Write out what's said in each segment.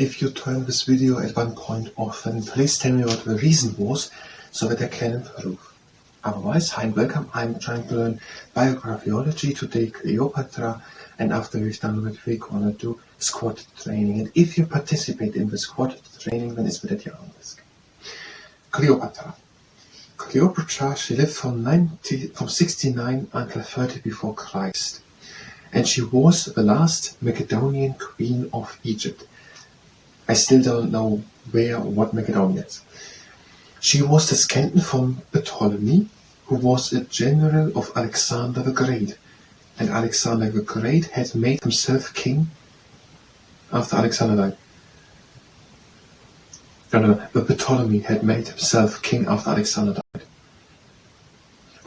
if you turn this video at one point off, then please tell me what the reason was so that I can improve. Otherwise, hi and welcome. I'm trying to learn Biographyology, today Cleopatra, and after we've done that, we're gonna do squat training. And if you participate in the squat training, then it's better at your own risk. Cleopatra. Cleopatra, she lived from 69 until 30 before Christ. And she was the last Macedonian queen of Egypt. I still don't know where or what Macedonia is. She was descendant from Ptolemy, who was a general of Alexander the Great. And Alexander the Great had made himself king after Alexander died. No, but Ptolemy had made himself king after Alexander died.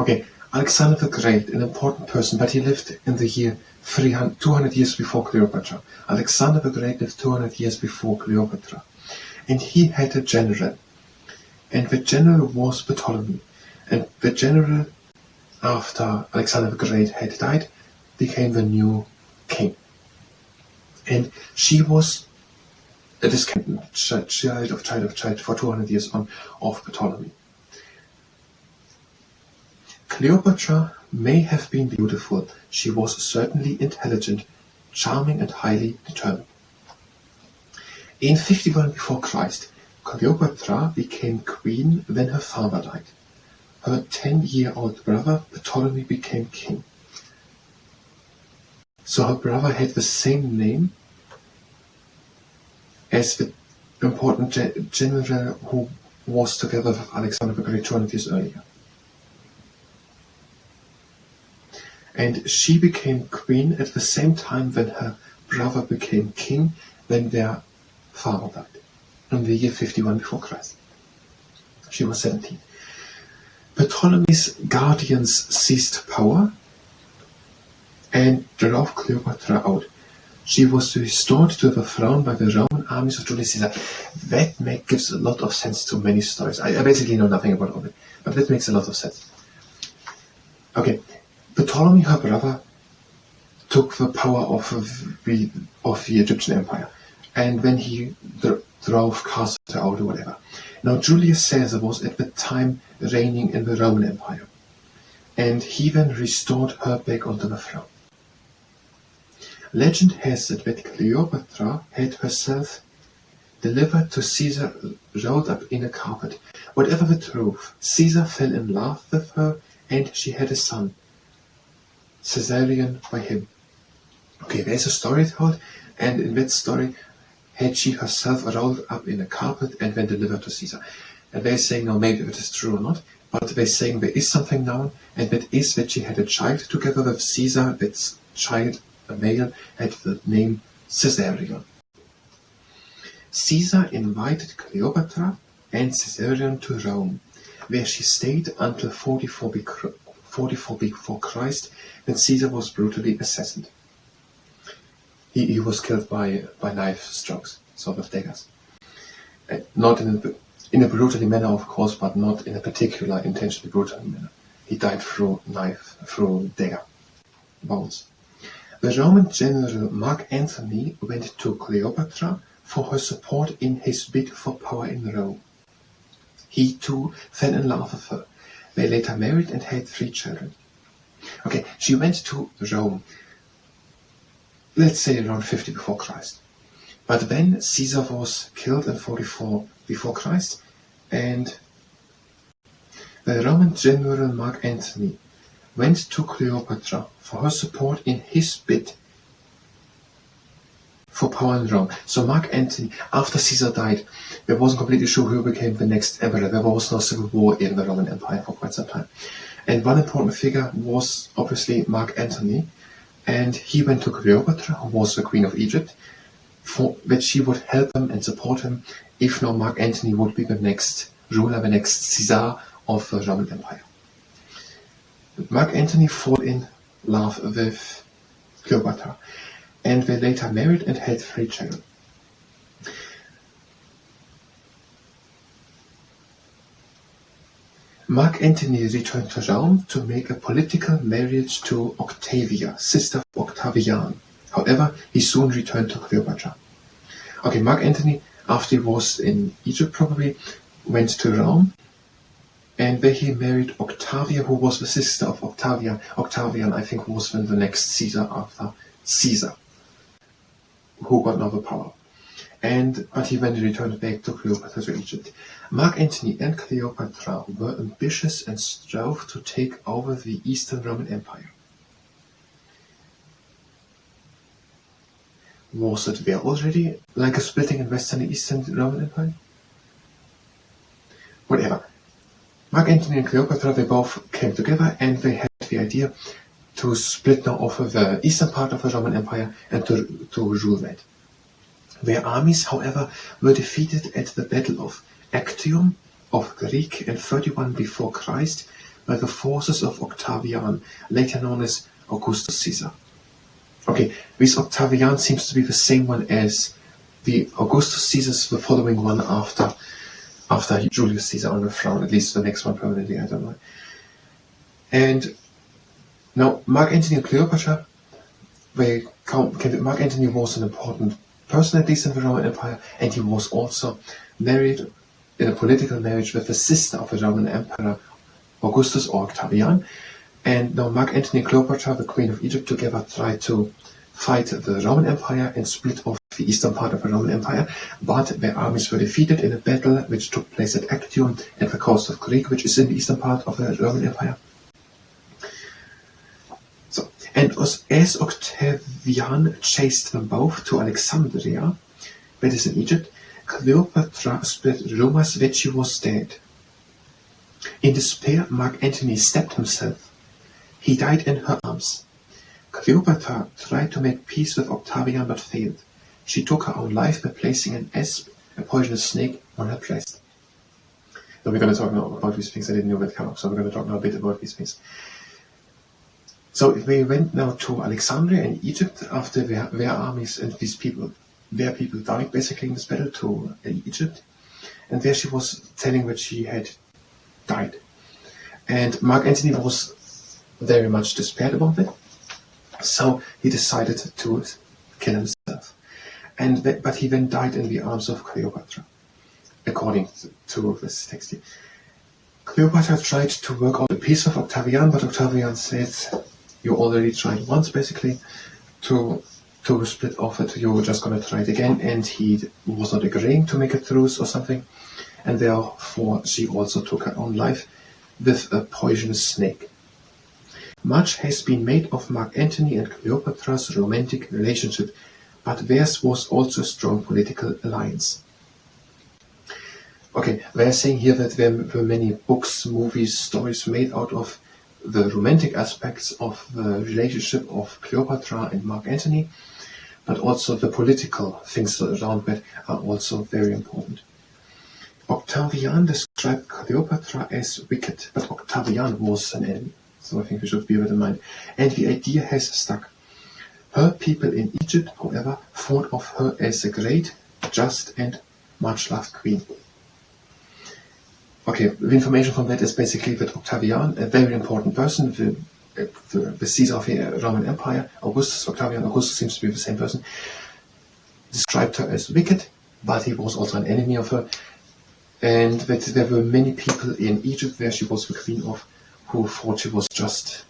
Okay, Alexander the Great, an important person, but he lived in the year 200 years before Cleopatra. Alexander the Great lived 200 years before Cleopatra. And he had a general. And the general was Ptolemy. And the general, after Alexander the Great had died, became the new king. And she was a descendant, child of for 200 years on of Ptolemy. Cleopatra may have been beautiful. She was certainly intelligent, charming, and highly determined. In 51 before Christ, Cleopatra became queen when her father died. Her 10-year-old brother Ptolemy became king. So her brother had the same name as the important general who was together with Alexander the Great 200 years earlier. And she became queen at the same time when her brother became king, when their father died, in the year 51 before Christ. She was 17. Ptolemy's guardians seized power and drove Cleopatra out. She was restored to the throne by the Roman armies of Julius Caesar. That gives a lot of sense to many stories. I basically know nothing about all it, but that makes a lot of sense. Okay, Ptolemy, her brother, took the power of the Egyptian Empire, and when he drove Castor out or whatever. Now Julius Caesar was at the time reigning in the Roman Empire, and he then restored her back onto the throne. Legend has it that Cleopatra had herself delivered to Caesar rolled up in a carpet. Whatever the truth, Caesar fell in love with her, and she had a son, Caesarion, by him. Okay, there's a story told, and in that story, had she herself rolled up in a carpet and then delivered to Caesar. And they're saying, no, maybe it is true or not, but they're saying there is something known, and that is that she had a child together with Caesar. That child, a male, had the name Caesarion. Caesar invited Cleopatra and Caesarion to Rome, where she stayed until 44 before Christ, when Caesar was brutally assassinated. He was killed by knife strokes, sort of daggers. Not in a brutally manner, of course, but not in a particular intentionally brutal manner. He died through dagger bones. The Roman general Mark Antony went to Cleopatra for her support in his bid for power in Rome. He too fell in love with her. They later married and had 3 children. Okay, she went to Rome, let's say around 50 before Christ. But then Caesar was killed in 44 before Christ, and the Roman general Mark Antony went to Cleopatra for her support in his bid for power in Rome. So Mark Antony, after Caesar died, there wasn't completely sure who became the next emperor. There was no civil war in the Roman Empire for quite some time. And one important figure was obviously Mark Antony, and he went to Cleopatra, who was the queen of Egypt, for that she would help him and support him if no Mark Antony would be the next ruler, the next Caesar of the Roman Empire. Mark Antony fell in love with Cleopatra, and they later married and had 3 children. Mark Antony returned to Rome to make a political marriage to Octavia, sister of Octavian. However, he soon returned to Cleopatra. Okay, Mark Antony, after he was in Egypt probably, went to Rome, and there he married Octavia, who was the sister of Octavian. Octavian, I think, was then the next Caesar after Caesar, who got now the power. But he then returned back to Cleopatra to Egypt. Mark Antony and Cleopatra were ambitious and strove to take over the Eastern Roman Empire. Was it there already like a splitting in Western and Eastern Roman Empire? Whatever. Mark Antony and Cleopatra, they both came together and they had the idea to split now off the eastern part of the Roman Empire and to rule that. Their armies, however, were defeated at the Battle of Actium of Greek in 31 before Christ by the forces of Octavian, later known as Augustus Caesar. Okay, this Octavian seems to be the same one as the Augustus Caesars, the following one after Julius Caesar on the throne, at least the next one permanently, I don't know. And now Mark Antony and Cleopatra, Mark Antony was an important person at least in the Roman Empire, and he was also married in a political marriage with the sister of the Roman Emperor Augustus or Octavian. And now Mark Antony and Cleopatra, the Queen of Egypt, together tried to fight the Roman Empire and split off the eastern part of the Roman Empire, but their armies were defeated in a battle which took place at Actium at the coast of Greece, which is in the eastern part of the Roman Empire. And as Octavian chased them both to Alexandria, that is in Egypt, Cleopatra spread rumors that she was dead. In despair, Mark Antony stabbed himself. He died in her arms. Cleopatra tried to make peace with Octavian but failed. She took her own life by placing an asp, a poisonous snake, on her breast. So we're going to talk now about these things. I didn't know that come up, so we're going to talk now a bit about these things. So they went now to Alexandria in Egypt after their armies and their people died basically in this battle to Egypt. And there she was telling that she had died. And Mark Antony was very much despaired about it. So he decided to kill himself. But he then died in the arms of Cleopatra, according to this text here. Cleopatra tried to work out a peace with Octavian, but Octavian said, "You already tried once, basically, to split off it. You were just going to try it again," and he was not agreeing to make a truce or something, and therefore she also took her own life with a poisonous snake. Much has been made of Mark Antony and Cleopatra's romantic relationship, but theirs was also a strong political alliance. Okay, they're saying here that there were many books, movies, stories made out of the romantic aspects of the relationship of Cleopatra and Mark Antony, but also the political things around that are also very important. Octavian described Cleopatra as wicked, but Octavian was an enemy, so I think we should bear that in mind. And the idea has stuck. Her people in Egypt, however, thought of her as a great, just, and much-loved queen. Okay, the information from that is basically that Octavian, a very important person, the Caesar of the Roman Empire, Octavian Augustus seems to be the same person, described her as wicked, but he was also an enemy of her, and that there were many people in Egypt where she was the queen of, who thought she was just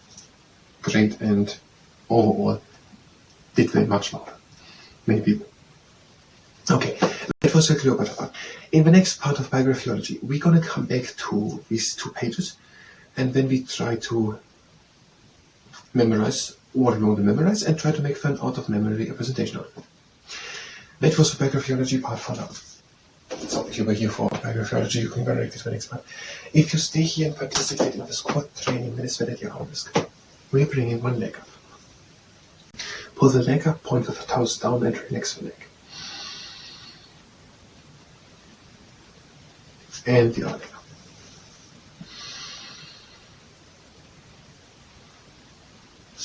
great and overall did very much love her. Many people. Okay, that was the Cleopatra part. In the next part of Biographyology, we're going to come back to these 2 pages, and then we try to memorize what we want to memorize and try to make fun out of memory representation of it. That was the Biographyology part for now. So if you were here for Biographyology, you can go directly to the next part. If you stay here and participate in the squat training, that is where your arm is. We're bringing one leg up. Pull the leg up, point the toes down, and relax the leg. And the other leg up.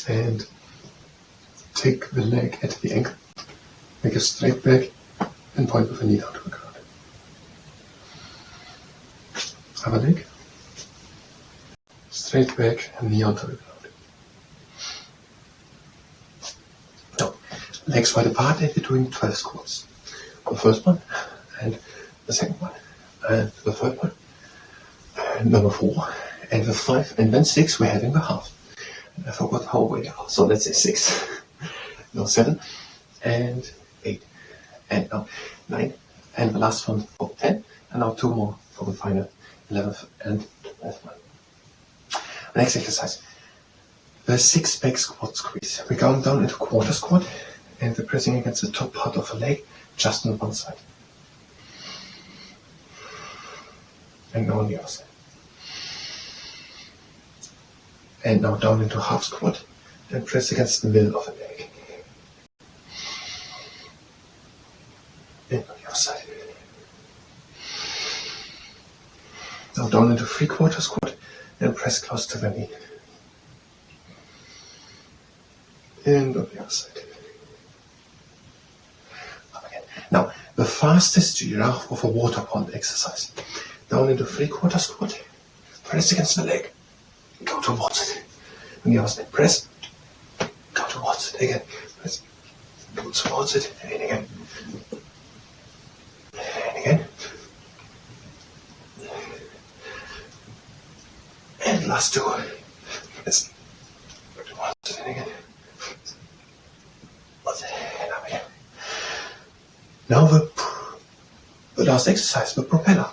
And take the leg at the ankle, make a straight back, and point with the knee down to the ground. Other leg, straight back, and knee onto the ground. Now, legs wide apart, and we're doing 12 squats. the first one, and the second one, and the third one, and number 4, and the 5, and then 6 we're having the half. And I forgot how we are, so let's say 6. No, 7, and 8, and now 9, and the last one for 10, and now 2 more for the final 11th and 12th one. The next exercise, the 6-back squat squeeze. We're going down into quarter squat, and we're pressing against the top part of the leg, just on one side. And now on the other side. And now down into half squat, and press against the middle of the leg. And on the other side. Now down into 3/4 squat, and press close to the knee. And on the other side. Up again. Now, the fastest giraffe of a water pond exercise. Down into 3/4 squat, press against the leg, go towards it. On the other side, press, go towards it again, press, go towards it, and again. And again. And last 2. Press, go towards it, and again. And up again. Now the last exercise, the propeller.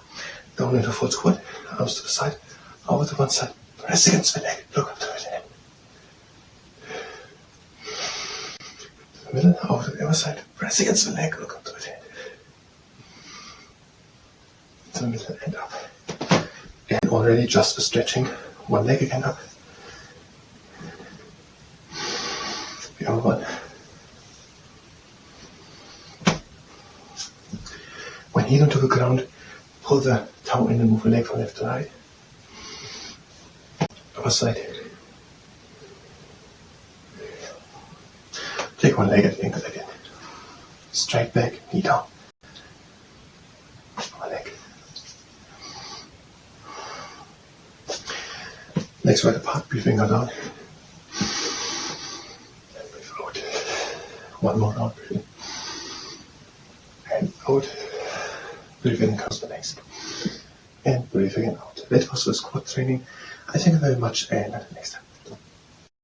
Down into full squat, arms to the side, over to one side, press against the leg, look up to it. To the middle, over to the other side, press against the leg, look up to it. To the middle and up. And already just for stretching, one leg again up. The other one. When heel onto the ground, pull the toe in and move the leg from left to right. Other side. Take one leg at the ankle again. Straight back, knee down. One leg. Legs wide apart, breathing out down. And breathe out. One more round, breathing. And out. Breathe in, cross the legs. And breathe again out. That was the squat training. I thank you very much, and until next time.